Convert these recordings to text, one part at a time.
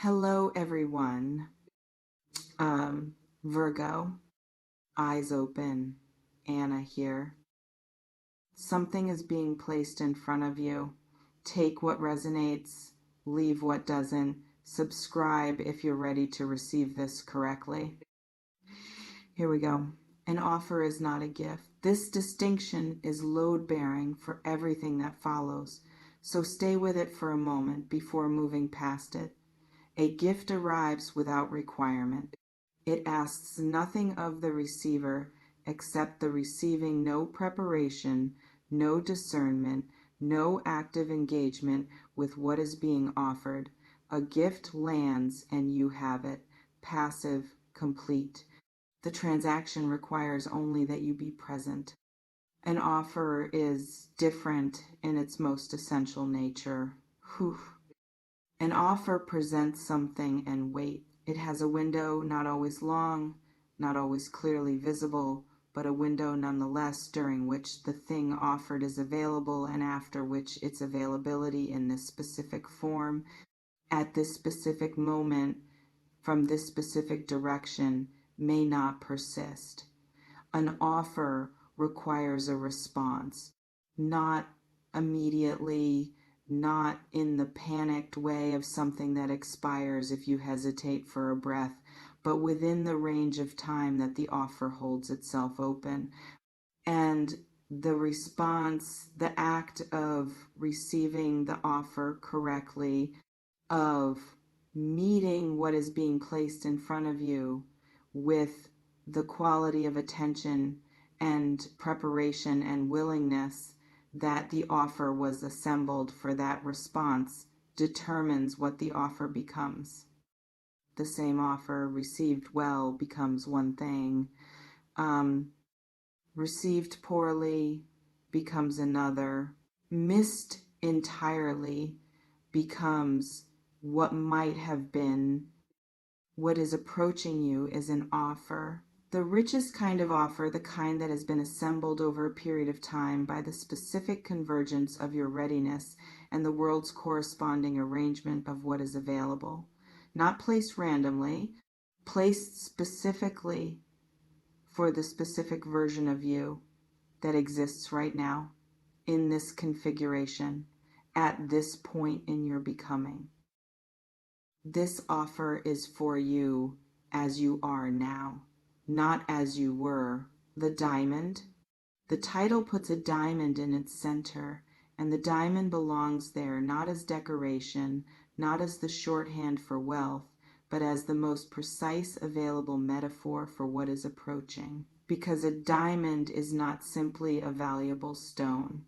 Hello, everyone. Virgo, eyes open, Anna here. Something is being placed in front of you. Take what resonates, leave what doesn't. Subscribe if you're ready to receive this correctly. Here we go. An offer is not a gift. This distinction is load-bearing for everything that follows, so stay with it for a moment before moving past it. A gift arrives without requirement. It asks nothing of the receiver except the receiving no preparation, no discernment, no active engagement with what is being offered. A gift lands and you have it, passive, complete. The transaction requires only that you be present. An offer is different in its most essential nature. Whew. An offer presents something and wait. It has a window, not always long, not always clearly visible, but a window nonetheless during which the thing offered is available and after which its availability in this specific form, at this specific moment, from this specific direction, may not persist. An offer requires a response, not immediately, not in the panicked way of something that expires if you hesitate for a breath, but within the range of time that the offer holds itself open. And the response, the act of receiving the offer correctly, of meeting what is being placed in front of you with the quality of attention and preparation and willingness that the offer was assembled for that response determines what the offer becomes. The same offer received well becomes one thing. Received poorly becomes another. Missed entirely becomes what might have been. What is approaching you is an offer. The richest kind of offer, the kind that has been assembled over a period of time by the specific convergence of your readiness and the world's corresponding arrangement of what is available. Not placed randomly, placed specifically for the specific version of you that exists right now in this configuration at this point in your becoming. This offer is for you as you are now, not as you were. The diamond. The title puts a diamond in its center, and the diamond belongs there not as decoration, not as the shorthand for wealth, but as the most precise available metaphor for what is approaching. Because a diamond is not simply a valuable stone.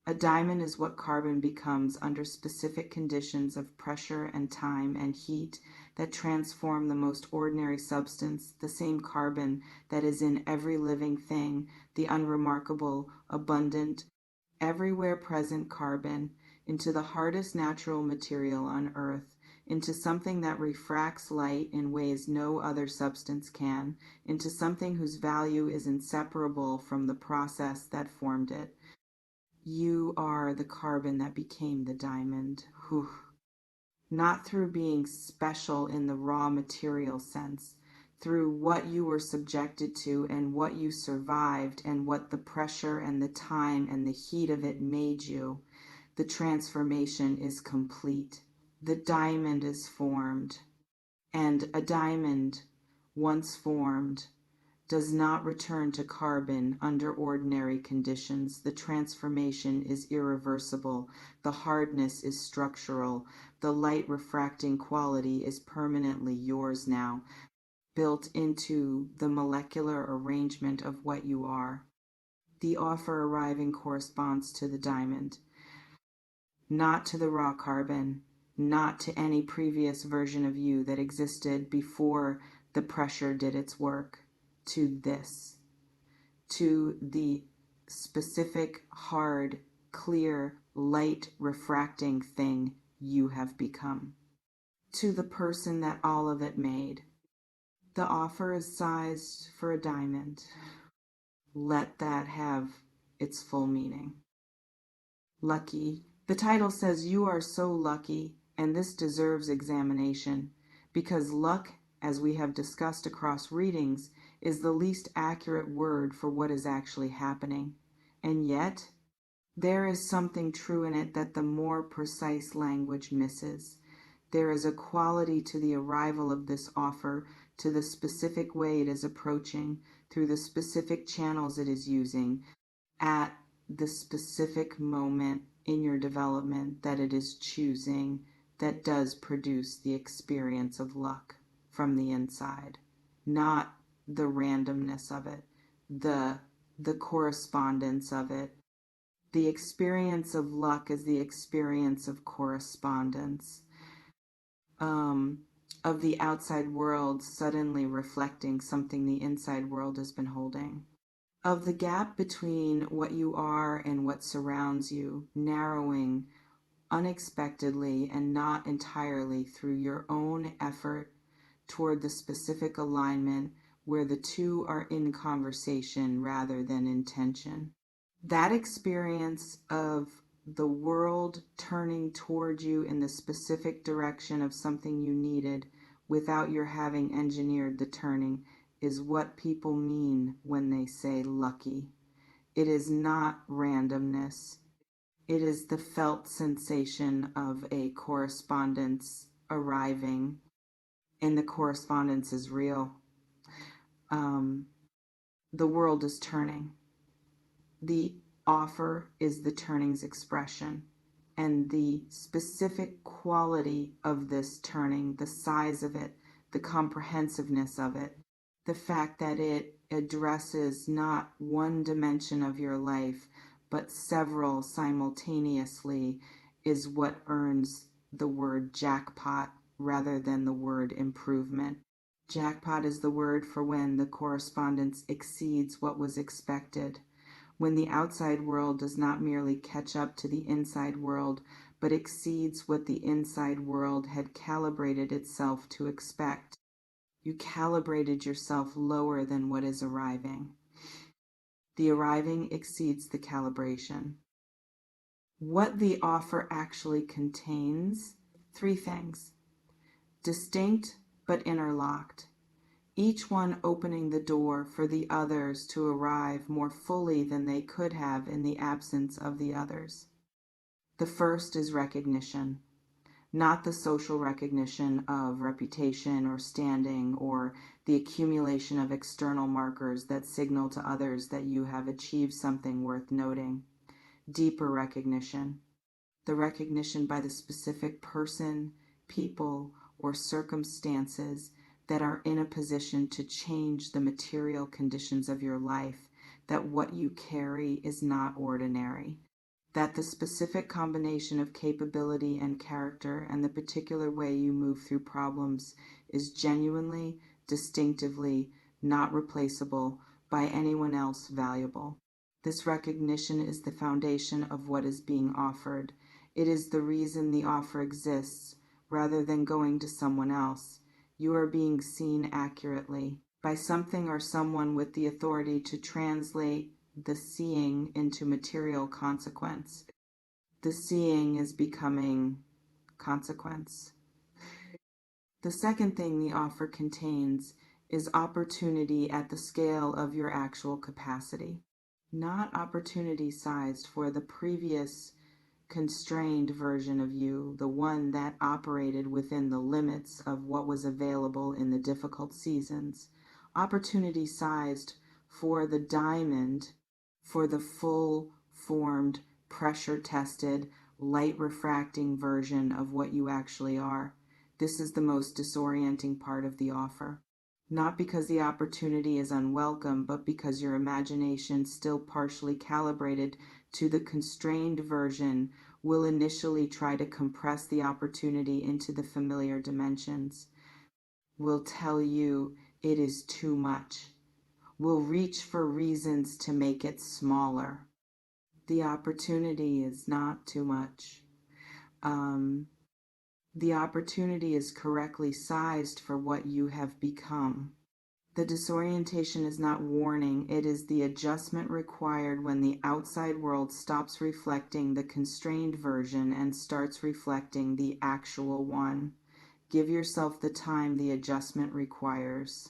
A diamond is what carbon becomes under specific conditions of pressure and time and heat that transform the most ordinary substance, the same carbon that is in every living thing, the unremarkable, abundant, everywhere present carbon, into the hardest natural material on earth, into something that refracts light in ways no other substance can, into something whose value is inseparable from the process that formed it. You are the carbon that became the diamond. Whew. Not through being special in the raw material sense, through what you were subjected to and what you survived and what the pressure and the time and the heat of it made you. The transformation is complete. The diamond is formed, and a diamond, once formed, does not return to carbon under ordinary conditions. The transformation is irreversible. The hardness is structural. The light refracting quality is permanently yours now, built into the molecular arrangement of what you are. The offer arriving corresponds to the diamond, not to the raw carbon, not to any previous version of you that existed before the pressure did its work. To this, to the specific, hard, clear, light refracting thing you have become, to the person that all of it made. The offer is sized for a diamond. Let that have its full meaning. Lucky. The title says you are so lucky, and this deserves examination. because luck, as we have discussed across readings, is the least accurate word for what is actually happening. And yet, there is something true in it that the more precise language misses. There is a quality to the arrival of this offer, to the specific way it is approaching, through the specific channels it is using, at the specific moment in your development that it is choosing, that does produce the experience of luck from the inside, not the randomness of it, the correspondence of it. The experience of luck is the experience of correspondence, of the outside world suddenly reflecting something the inside world has been holding, of the gap between what you are and what surrounds you narrowing unexpectedly and not entirely through your own effort toward the specific alignment where the two are in conversation rather than in tension. That experience of the world turning toward you in the specific direction of something you needed without your having engineered the turning is what people mean when they say lucky. It is not randomness. It is the felt sensation of a correspondence arriving, and the correspondence is real. The world is turning. The offer is the turning's expression, and the specific quality of this turning, the size of it, the comprehensiveness of it, the fact that it addresses not one dimension of your life, but several simultaneously, is what earns the word jackpot rather than the word improvement. Jackpot is the word for when the correspondence exceeds what was expected, when the outside world does not merely catch up to the inside world, but exceeds what the inside world had calibrated itself to expect. You calibrated yourself lower than what is arriving. The arriving exceeds the calibration. What the offer actually contains: 3 things. Distinct but interlocked, each one opening the door for the others to arrive more fully than they could have in the absence of the others. The first is recognition, not the social recognition of reputation or standing or the accumulation of external markers that signal to others that you have achieved something worth noting. Deeper recognition, the recognition by the specific person, people, or circumstances that are in a position to change the material conditions of your life, that what you carry is not ordinary, that the specific combination of capability and character and the particular way you move through problems is genuinely, distinctively, not replaceable by anyone else valuable. This recognition is the foundation of what is being offered. It is the reason the offer exists, rather than going to someone else. You are being seen accurately by something or someone with the authority to translate the seeing into material consequence. The seeing is becoming consequence. The second thing the offer contains is opportunity at the scale of your actual capacity, not opportunity sized for the previous constrained version of you, the one that operated within the limits of what was available in the difficult seasons. Opportunity sized for the diamond, for the full formed, pressure tested, light refracting version of what you actually are. This is the most disorienting part of the offer. Not because the opportunity is unwelcome, but because your imagination, still partially calibrated to the constrained version, will initially try to compress the opportunity into the familiar dimensions, will tell you it is too much, will reach for reasons to make it smaller. The opportunity is not too much. The opportunity is correctly sized for what you have become. The disorientation is not warning, it is the adjustment required when the outside world stops reflecting the constrained version and starts reflecting the actual one. Give yourself the time the adjustment requires.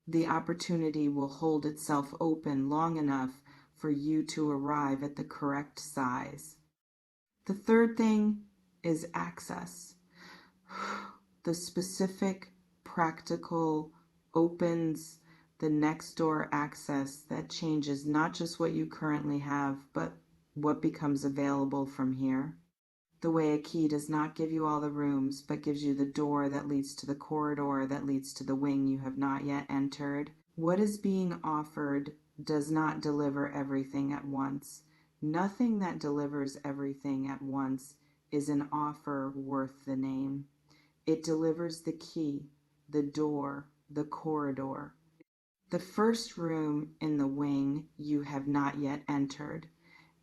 The opportunity will hold itself open long enough for you to arrive at the correct size. The third thing is access. The specific, practical opens the next door access that changes not just what you currently have, but what becomes available from here. The way a key does not give you all the rooms, but gives you the door that leads to the corridor that leads to the wing you have not yet entered. What is being offered does not deliver everything at once. Nothing that delivers everything at once is an offer worth the name. It delivers the key, the door, the corridor. The first room in the wing you have not yet entered.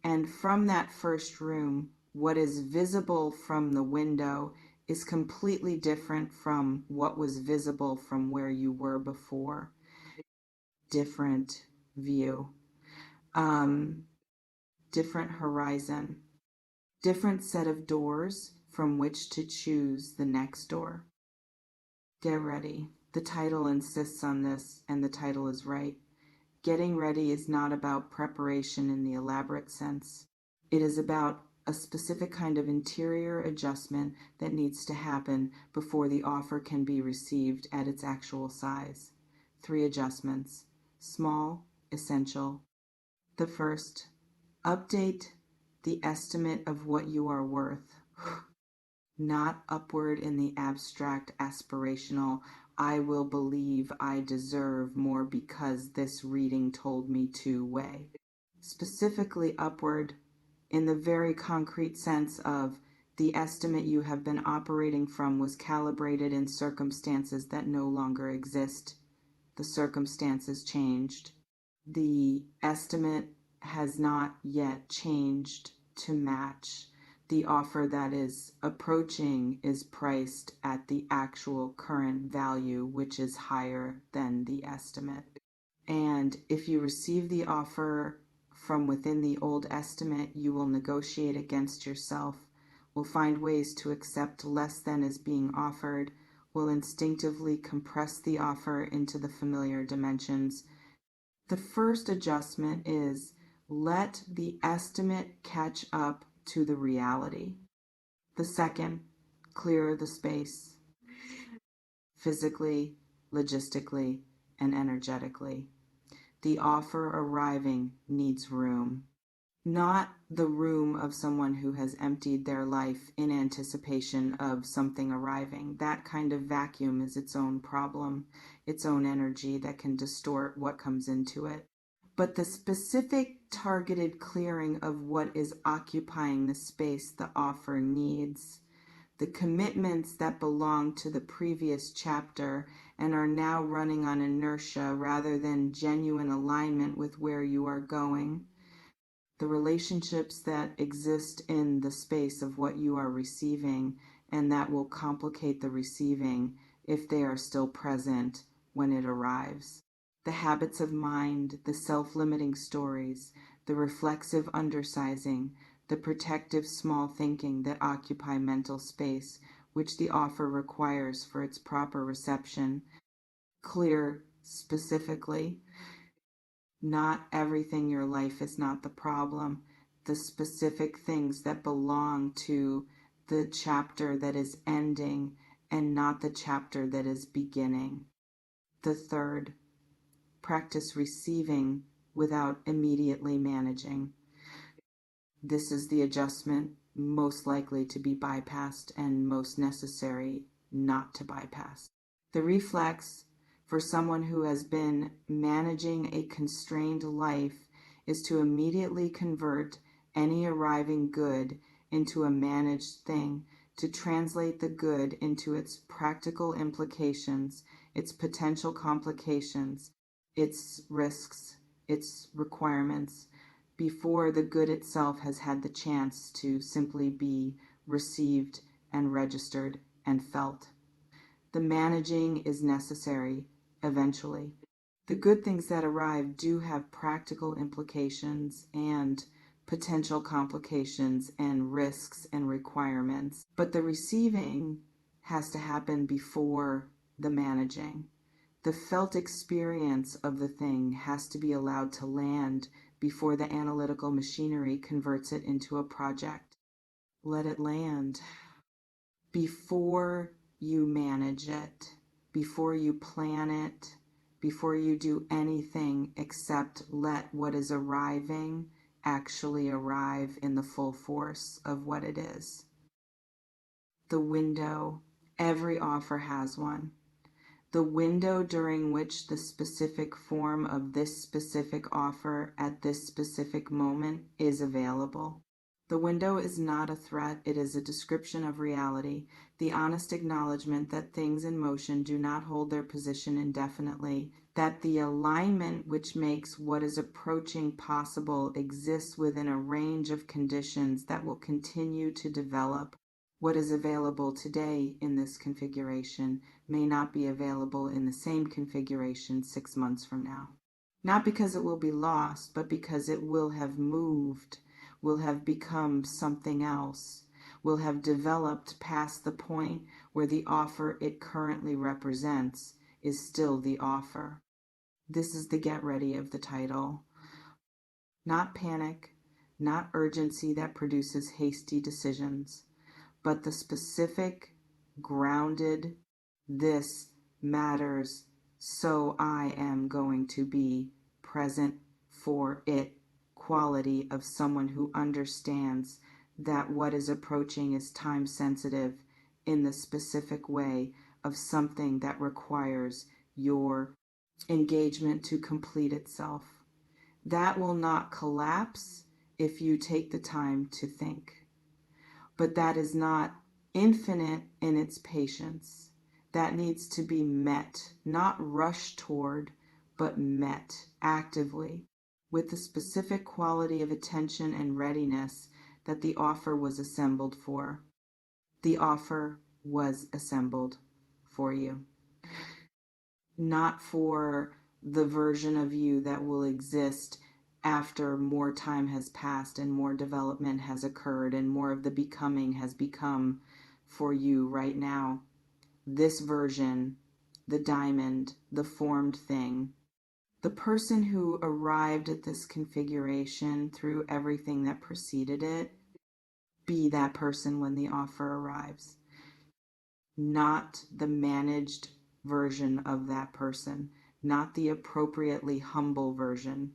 And from that first room, what is visible from the window is completely different from what was visible from where you were before. Different view, different horizon, different set of doors from which to choose the next door. Get ready. The title insists on this, and the title is right. Getting ready is not about preparation in the elaborate sense. It is about a specific kind of interior adjustment that needs to happen before the offer can be received at its actual size. 3 adjustments, small, essential. The first, update the estimate of what you are worth. Not upward in the abstract, aspirational, I will believe I deserve more because this reading told me to way. Specifically upward in the very concrete sense of the estimate you have been operating from was calibrated in circumstances that no longer exist. The circumstances changed. The estimate has not yet changed to match. The offer that is approaching is priced at the actual current value, which is higher than the estimate. And if you receive the offer from within the old estimate, you will negotiate against yourself, will find ways to accept less than is being offered, will instinctively compress the offer into the familiar dimensions. The first adjustment is let the estimate catch up to the reality. The second, clear the space, physically, logistically, and energetically. The offer arriving needs room. Not the room of someone who has emptied their life in anticipation of something arriving. That kind of vacuum is its own problem, its own energy that can distort what comes into it. But the specific targeted clearing of what is occupying the space the offer needs, the commitments that belong to the previous chapter and are now running on inertia rather than genuine alignment with where you are going, the relationships that exist in the space of what you are receiving and that will complicate the receiving if they are still present when it arrives. The habits of mind, the self-limiting stories, the reflexive undersizing, the protective small thinking that occupy mental space, which the offer requires for its proper reception. Clear specifically. Not everything in your life is not the problem. The specific things that belong to the chapter that is ending and not the chapter that is beginning. The third, practice receiving without immediately managing. This is the adjustment most likely to be bypassed and most necessary not to bypass. The reflex for someone who has been managing a constrained life is to immediately convert any arriving good into a managed thing, to translate the good into its practical implications, its potential complications, its risks, its requirements, before the good itself has had the chance to simply be received and registered and felt. The managing is necessary eventually. The good things that arrive do have practical implications and potential complications and risks and requirements, but the receiving has to happen before the managing. The felt experience of the thing has to be allowed to land before the analytical machinery converts it into a project. Let it land. Before you manage it, before you plan it, before you do anything except let what is arriving actually arrive in the full force of what it is. The window, every offer has one. The window during which the specific form of this specific offer at this specific moment is available. The window is not a threat, it is a description of reality, the honest acknowledgement that things in motion do not hold their position indefinitely, that the alignment which makes what is approaching possible exists within a range of conditions that will continue to develop. What is available today in this configuration may not be available in the same configuration 6 months from now. Not because it will be lost, but because it will have moved, will have become something else, will have developed past the point where the offer it currently represents is still the offer. This is the get ready of the title. Not panic, not urgency that produces hasty decisions, but the specific, grounded, this matters, so I am going to be present for it quality of someone who understands that what is approaching is time sensitive in the specific way of something that requires your engagement to complete itself. That will not collapse if you take the time to think. But that is not infinite in its patience. That needs to be met, not rushed toward, but met actively with the specific quality of attention and readiness that the offer was assembled for. The offer was assembled for you. Not for the version of you that will exist after more time has passed and more development has occurred and more of the becoming has become for you right now. This version, the diamond, the formed thing, the person who arrived at this configuration through everything that preceded it, be that person when the offer arrives. Not the managed version of that person, not the appropriately humble version.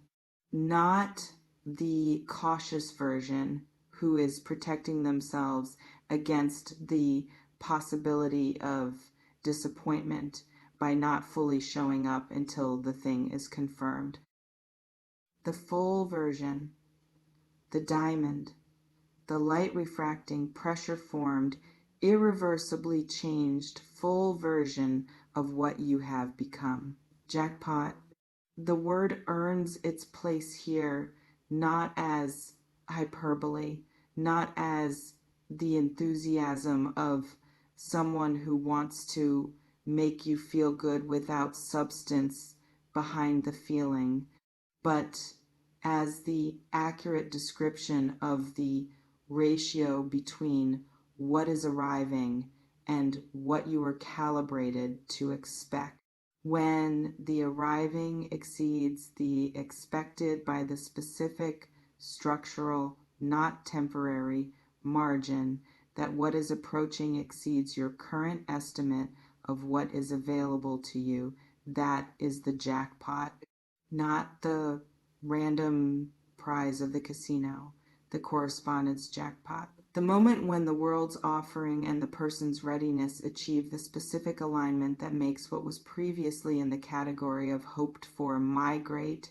Not the cautious version who is protecting themselves against the possibility of disappointment by not fully showing up until the thing is confirmed. The full version, the diamond, the light refracting, pressure formed, irreversibly changed full version of what you have become. Jackpot. The word earns its place here not as hyperbole, not as the enthusiasm of someone who wants to make you feel good without substance behind the feeling, but as the accurate description of the ratio between what is arriving and what you are calibrated to expect. When the arriving exceeds the expected by the specific structural, not temporary, margin, that what is approaching exceeds your current estimate of what is available to you, that is the jackpot, not the random prize of the casino, the correspondence jackpot. The moment when the world's offering and the person's readiness achieve the specific alignment that makes what was previously in the category of hoped for migrate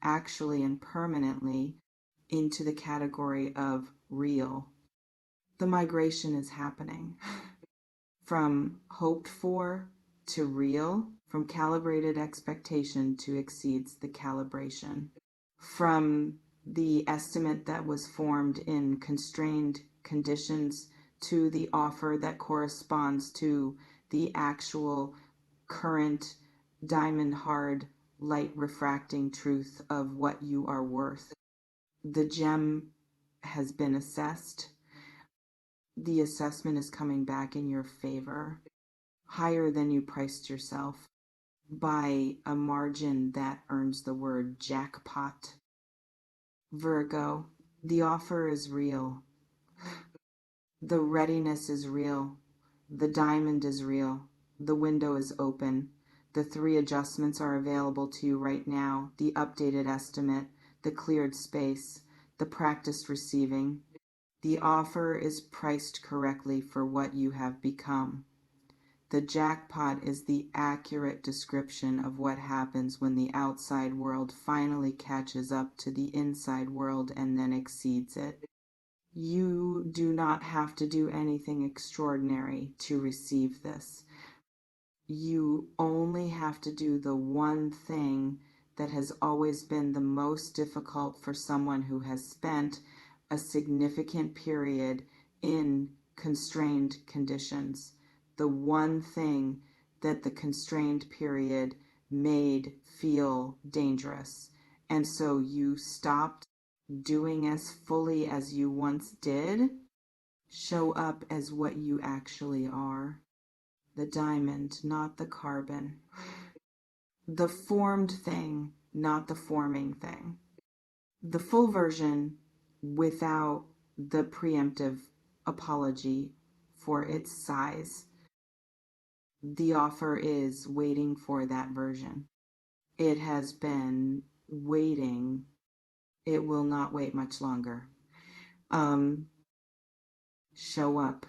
actually and permanently into the category of real. The migration is happening from hoped for to real, from calibrated expectation to exceeds the calibration, from the estimate that was formed in constrained conditions to the offer that corresponds to the actual current diamond hard light refracting truth of what you are worth. The gem has been assessed. The assessment is coming back in your favor, higher than you priced yourself, by a margin that earns the word jackpot. Virgo, the offer is real. The readiness is real. The diamond is real. The window is open. The 3 adjustments are available to you right now: the updated estimate, the cleared space, the practiced receiving. The offer is priced correctly for what you have become. The jackpot is the accurate description of what happens when the outside world finally catches up to the inside world and then exceeds it. You do not have to do anything extraordinary to receive this. You only have to do the one thing that has always been the most difficult for someone who has spent a significant period in constrained conditions. The one thing that the constrained period made feel dangerous. And so you stopped doing as fully as you once did. Show up as what you actually are. The diamond, not the carbon. The formed thing, not the forming thing. The full version without the preemptive apology for its size. The offer is waiting for that version. It has been waiting. It will not wait much longer. Show up.